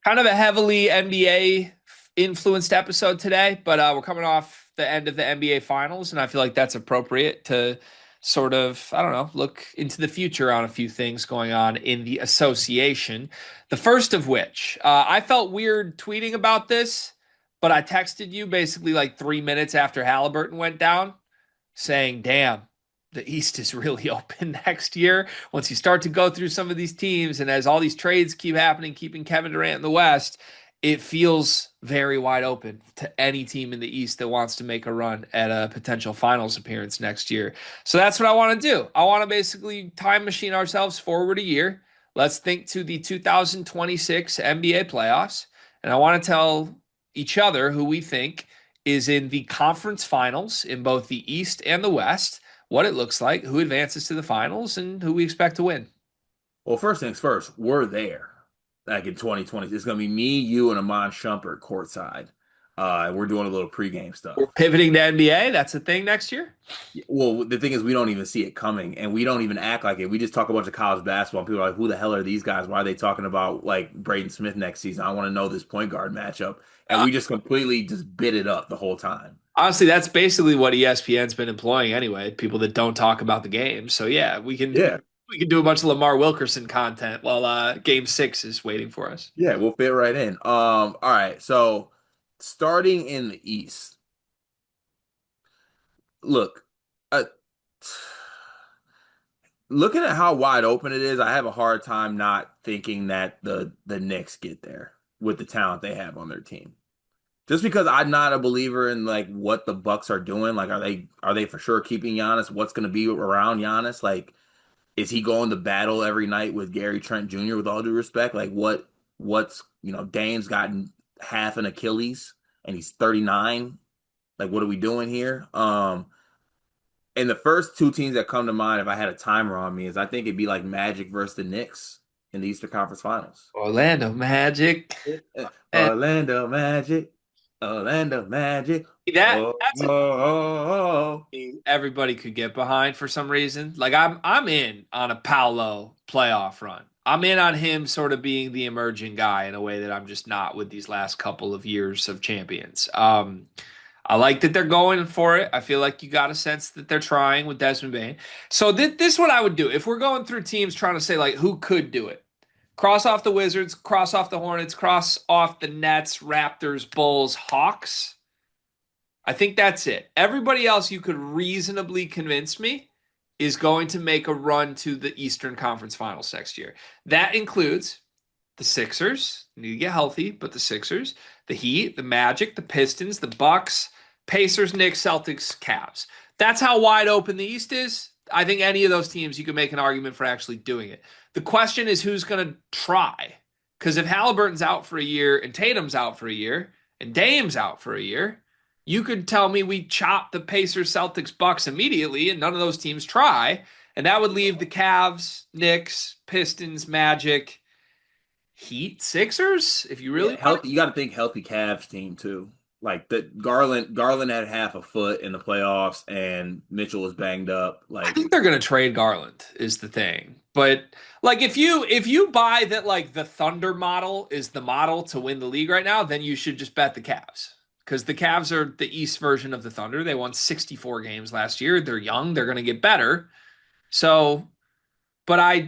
Kind of a heavily NBA influenced episode today, but we're coming off the end of the NBA finals, and I feel like that's appropriate to sort of, I don't know, look into the future on a few things going on in the association. The first of which, I felt weird tweeting about this, but I texted you basically like 3 minutes after Halliburton went down saying, damn, the East is really open next year. Once you start to go through some of these teams, and as all these trades keep happening, keeping Kevin Durant in the West, it feels very wide open to any team in the East that wants to make a run at a potential finals appearance next year. So that's what I want to do. I want to basically time machine ourselves forward a year. Let's think to the 2026 NBA playoffs. And I want to tell each other who we think is in the conference finals in both the East and the West, what it looks like, who advances to the finals, and who we expect to win. Well, first things first, we're there. Like in 2020, it's gonna be me, you, and Amon Shumpert courtside. And we're doing a little pregame We're stuff. pivoting to NBA. That's a thing next year. Well, the thing is, we don't even see it coming, and we don't even act like it. We just talk a bunch of college basketball, and people are like, "Who the hell are these guys? Why are they talking about like Braden Smith next season? I want to know this point guard matchup." And Uh, we just completely just bit it up the whole time. Honestly, that's basically what ESPN's been employing anyway. People that don't talk about the game. So yeah, Yeah, we can do a bunch of Lamar Wilkerson content while Game 6 is waiting for us. yeah, we'll fit right in. All right, so starting in the East, look. Uh, Looking at how wide open it is, I have a hard time not thinking that the Knicks get there with the talent they have on their team. Just because I'm not a believer in like what the Bucks are doing. Like, are they for sure keeping Giannis? What's going to be around Giannis? Like, is he going to battle every night with Gary Trent Jr. with all due respect? Like, what's Dame's gotten half an Achilles and he's 39. Like, what are we doing here? And the first two teams that come to mind, if I had a timer on me, is I think it'd be like Magic versus the Knicks in the Eastern Conference Finals. Orlando Magic. And Orlando Magic, Orlando Magic. that Oh, that's oh, oh, everybody could get behind for some reason. Like I'm in on a Paolo playoff run. I'm in on him sort of being the emerging guy in a way that I'm just not with these last couple of years of champions. I like that they're going for it. I feel like you got a sense that they're trying with Desmond Bain. So this is what I would do if we're going through teams trying to say like who could do it. Cross off the Wizards, cross off the Hornets, cross off the Nets, Raptors, Bulls, Hawks. I think that's it. Everybody else you could reasonably convince me is going to make a run to the Eastern Conference Finals next year. That includes the Sixers, need to get healthy, but the Sixers, the Heat, the Magic, the Pistons, the Bucks, Pacers, Knicks, Celtics, Cavs. That's how wide open the East is. I think any of those teams you can make an argument for actually doing it. The question is who's going to try. Because if Halliburton's out for a year and Tatum's out for a year and Dame's out for a year, you could tell me we chop the Pacers, Celtics, Bucks immediately, and none of those teams try, and that would leave the Cavs, Knicks, Pistons, Magic, Heat, Sixers. If you really yeah, want healthy. You got to think healthy Cavs team too. Like the Garland had half a foot in the playoffs, and Mitchell was banged up. I Like, think they're going to trade Garland is the thing. But like if you buy that like the Thunder model is the model to win the league right now, then you should just bet the Cavs. Because the Cavs are the East version of the Thunder. They won 64 games last year. They're young. They're going to get better. So, but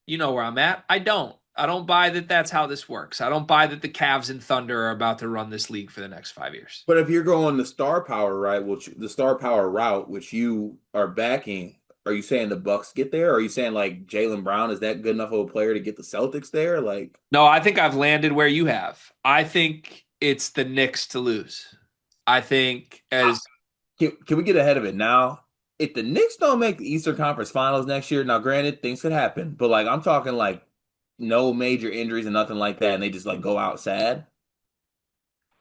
you know where I'm at. I don't. I don't buy that that's how this works. I don't buy that the Cavs and Thunder are about to run this league for the next 5 years. but if you're going the star power right, which the star power route, which you are backing, are you saying the Bucks get there? Or are you saying like Jalen Brown is that good enough of a player to get the Celtics there? Like, No, I think I've landed where you have. I think it's the Knicks to lose. I think I- as can we get ahead of it now? If the Knicks don't make the Eastern Conference Finals next year, now granted things could happen, but like I'm talking like no major injuries and nothing like that, and they just like go out sad.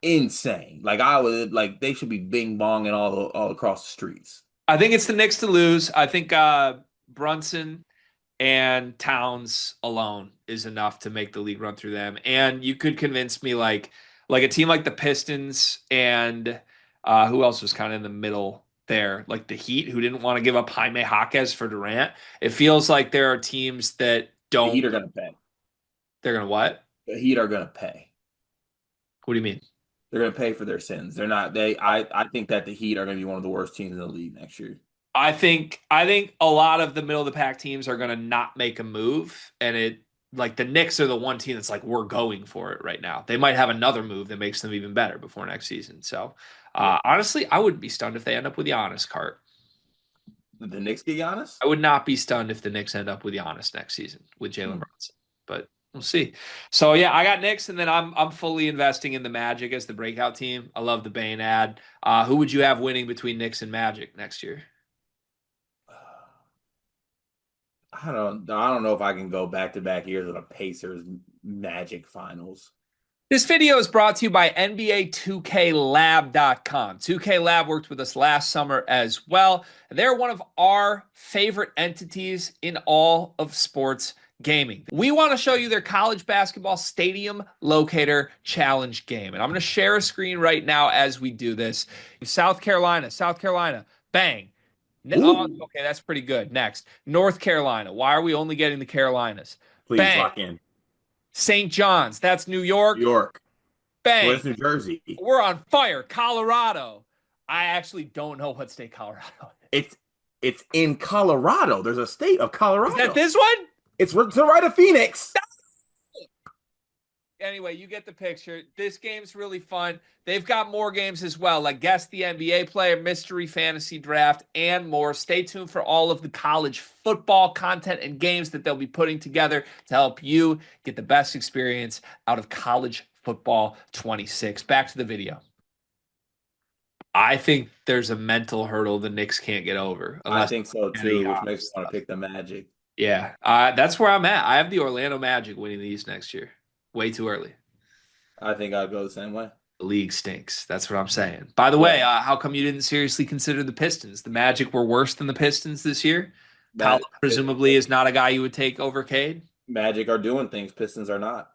Insane. Like I would like they should be bing bonging all across the streets. I think it's the Knicks to lose. I think Brunson and Towns alone is enough to make the league run through them. And you could convince me like a team like the Pistons and who else was kind of in the middle there, like the Heat, who didn't want to give up Jaime Jaquez for Durant. It feels like there are teams that The don't. Heat are gonna pay. They're gonna what? The Heat are gonna pay. What do you mean? They're going to pay for their sins. They're not. I think that the Heat are going to be one of the worst teams in the league next year. I think a lot of the middle of the pack teams are going to not make a move, and it like the Knicks are the one team that's like we're going for it right now. They might have another move that makes them even better before next season. So Yeah. honestly, I wouldn't be stunned if they end up with Giannis. Cart. The Knicks get Giannis? I would not be stunned if the Knicks end up with Giannis next season with Jalen Hmm. Brunson, but we'll see. So yeah, I got Knicks, and then I'm fully investing in the Magic as the breakout team. I love the Bane ad. Who would you have winning between Knicks and Magic next year? I don't know if I can go back to back years with a Pacers Magic finals. This video is brought to you by NBA2K Lab.com. 2K Lab worked with us last summer as well. They're one of our favorite entities in all of sports gaming. We want to show you their college basketball stadium locator challenge game. And I'm going to share a screen right now as we do this. South Carolina, bang. Oh, Ooh, okay, that's pretty good. Next, North Carolina. Why are we only getting the Carolinas? please Bang. lock in. St. John's, that's New New York. York. Bang. Where's New Jersey? We're on fire. Colorado. I actually don't know what state Colorado is. It's in Colorado. There's a state of Is that Colorado. this one? It's to the right of Phoenix. Anyway, you get the picture. This game's really fun. They've got more games as well, like Guess the NBA Player, Mystery Fantasy Draft, and more. Stay tuned for all of the college football content and games that they'll be putting together to help you get the best experience out of college football 26. Back to the video. I think there's a mental hurdle the Knicks can't get over I unless think so getting too, which makes me Giannis want to stuff. pick the Magic. Yeah, that's where I'm at. I have the Orlando Magic winning the East next year. Way too early. I think I'd go the same way. The league stinks. That's what I'm saying. By the Yeah, way, how come you didn't seriously consider the Pistons? The Magic were worse than the Pistons this year. Paolo presumably is not a guy you would take over Cade. Magic are doing things. Pistons are not.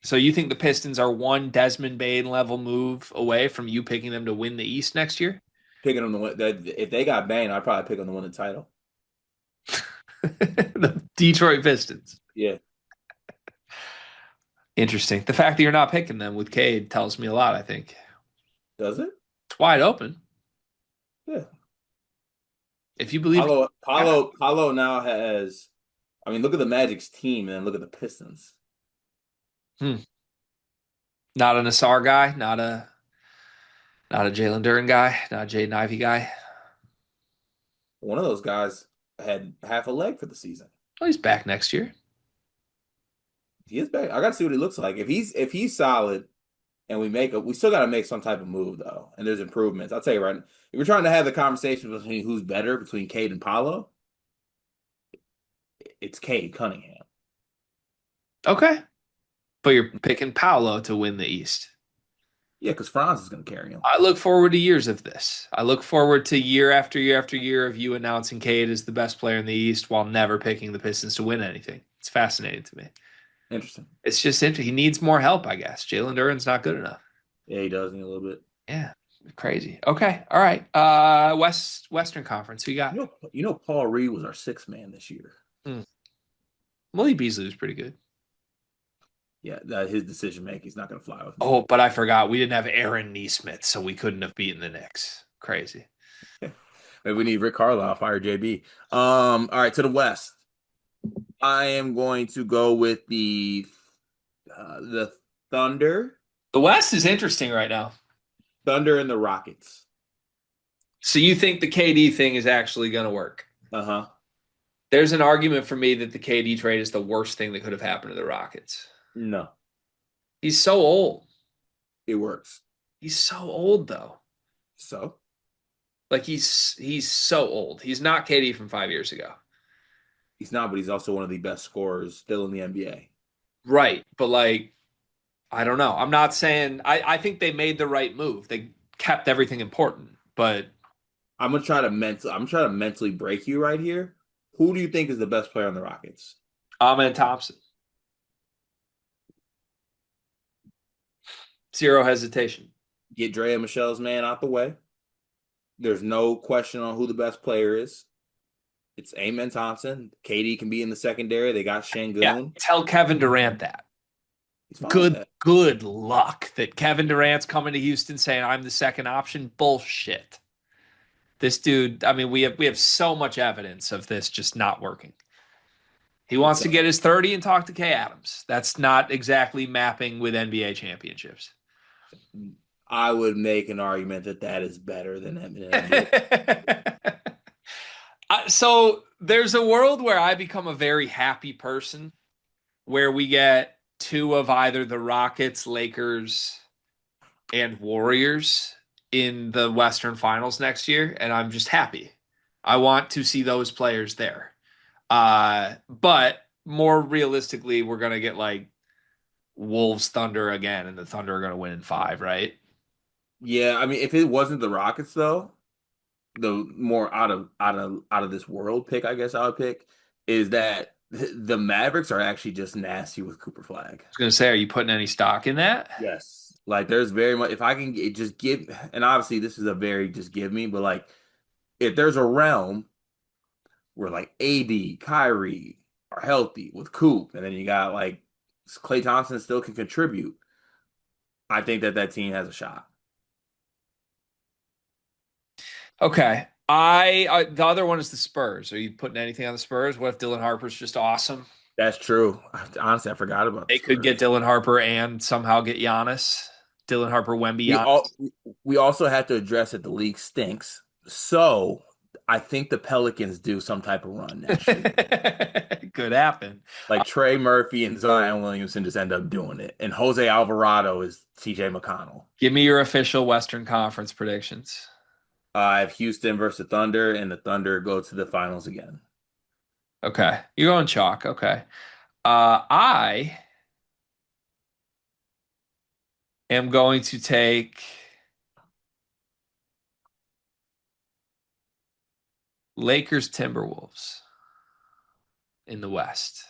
So you think the Pistons are one Desmond Bane level move away from you picking them to win the East next year? Picking them to win. If they got Bane, I'd probably pick them to win the title. The Detroit Pistons. Yeah. Interesting. The fact that you're not picking them with Cade tells me a lot, I think. Does it? It's wide open. Yeah. If you believe Paulo now has. I mean, look at the Magic's team and then look at the Pistons. hmm, not an Asar guy, not a Jalen Duren guy, not a Jaden Ivey guy. One of those guys had half a leg for the season. Well, he's back next year. He is back. I got to see what he looks like. If he's solid, and we still got to make some type of move though, and there's improvements. I'll tell you right now, if we're trying to have the conversation between who's better between Cade and Paolo, it's Cade Cunningham. Okay. But you're picking Paolo to win the East. Yeah, because Franz is going to carry him. I look forward to years of this. I look forward to year after year after year of you announcing Cade as the best player in the East while never picking the Pistons to win anything. It's fascinating to me. Interesting. It's just interesting. He needs more help, I guess. Jalen Duren's not good enough. Yeah, he does need a little bit. Yeah, crazy. Okay, all right. Western Conference. Who you got? Paul Reed was our sixth man this year. Hmm. Malik Beasley was pretty good. Yeah, that his decision making is not going to fly with me. Oh, but I forgot we didn't have Aaron Neesmith, so we couldn't have beaten the Knicks. Crazy. Maybe we need Rick Carlisle, fire JB. All right, to the West. I am going to go with the Thunder, The West is interesting right now. Thunder and the Rockets. So you think the KD thing is actually going to work? Uh-huh. There's an argument for me that the KD trade is the worst thing that could have happened to the Rockets. No, He's so old. it works. He's so old though. So Like he's so old. He's not KD from 5 years ago. he's not, but he's also one of the best scorers still in the NBA. Right. But like, I don't know. I'm not saying I think they made the right move. They kept everything important, but I'm trying to mentally break you right here. Who do you think is the best player on the Rockets? Ahmed Thompson. Zero hesitation. Get Dre and Michelle's man out the way. There's no question on who the best player is. It's Amen Thompson. KD can be in the secondary. They got Yeah. Şengün. Tell Kevin Durant that. He's fine with Good, that. good luck that Kevin Durant's coming to Houston saying I'm the second option. Bullshit. This dude, I mean, we have so much evidence of this just not working. He wants It's to get his 30 and talk to Kay Adams. That's not exactly mapping with NBA championships. I would make an argument that that is better than an NBA. So there's a world where I become a very happy person where we get two of either the Rockets, Lakers, and Warriors in the Western Finals next year, and I'm just happy. I want to see those players there. But more realistically, we're gonna get like Wolves Thunder again, and the Thunder are gonna win in five, right? Yeah, I mean, if it wasn't the Rockets though, the more out of this world pick, I guess I would pick is that the Mavericks are actually just nasty with Cooper Flag. I was gonna say, are you putting any stock in that? Yes. Like there's very much if I can just give and obviously this is a very just give me, but like if there's a realm where like AD, Kyrie are healthy with Coop, and then you got like Klay Thompson still can contribute, I think that that team has a shot. Okay. The other one is the Spurs. Are you putting anything on the Spurs? What if Dylan Harper's just awesome? That's true. Honestly, I forgot about the They could get Spurs. Dylan Harper and somehow get Giannis. Dylan Harper, Wemby, We all Giannis. we also have to address that the league stinks. So I think the Pelicans do some type of run next year. Could happen. Like Trey Murphy and Zion Williamson just end up doing it. And Jose Alvarado is TJ McConnell. Give me your official Western Conference predictions. I have Houston versus the Thunder, and the Thunder go to the finals again. Okay. You're going chalk. Okay. I am going to take Lakers Timberwolves in the West.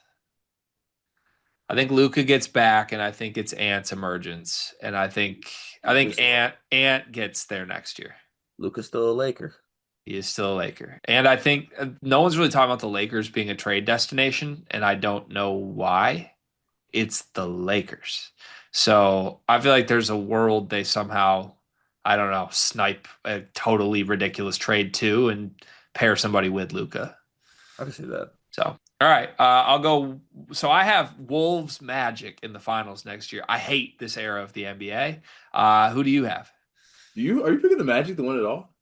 I think Luca gets back, and I think it's Ant's emergence, and I think Lucas is Ant gets there next year. Lucas still a Laker. He is still a Laker, and I think no one's really talking about the Lakers being a trade destination, and I don't know why. It's the Lakers, so I feel like there's a world they somehow, I don't know, snipe a totally ridiculous trade too, and pair somebody with Luca. I can see that. So, all right, I'll go. So I have Wolves Magic in the finals next year. I hate this era of the NBA. Who do you have? Are you picking the Magic to win it all?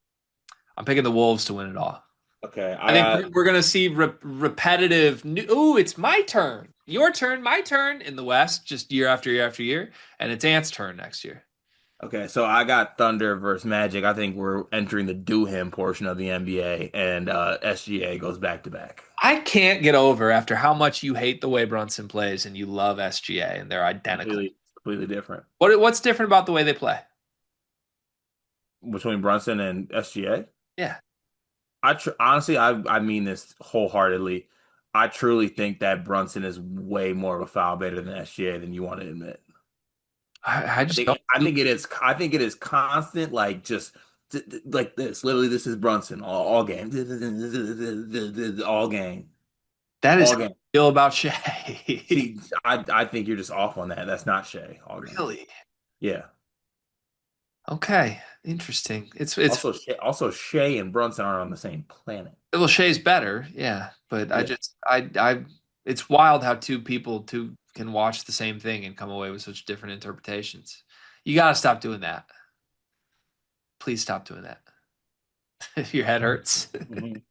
I'm picking the Wolves to win it all. Okay, I I think got we're going to see repetitive. Ooh, it's my turn. Your turn, my turn in the West, just year after year after year. And it's Ant's turn next year. okay, so I got Thunder versus Magic. I think we're entering the do him portion of the NBA, and SGA goes back to back. I can't get over after how much you hate the way Brunson plays and you love SGA and they're identical. Completely different What's different about the way they play? between Brunson and SGA. Yeah. Honestly, I mean this wholeheartedly. I truly think that Brunson is way more of a foul baiter than SGA than you want to admit. I just don't. I think it is constant, like just like this. Literally, this is Brunson all game, all game, That is all how game. I feel about Shea. See, I think you're just off on that. That's not Shea all game. Really? Yeah. Okay. Interesting. It's Also Shea and Brunson aren't on the same planet. well, Shea's better, yeah. But I Yeah. just I it's wild how two can watch the same thing and come away with such different interpretations. You gotta stop doing that. Please stop doing that. Your head hurts. Mhm.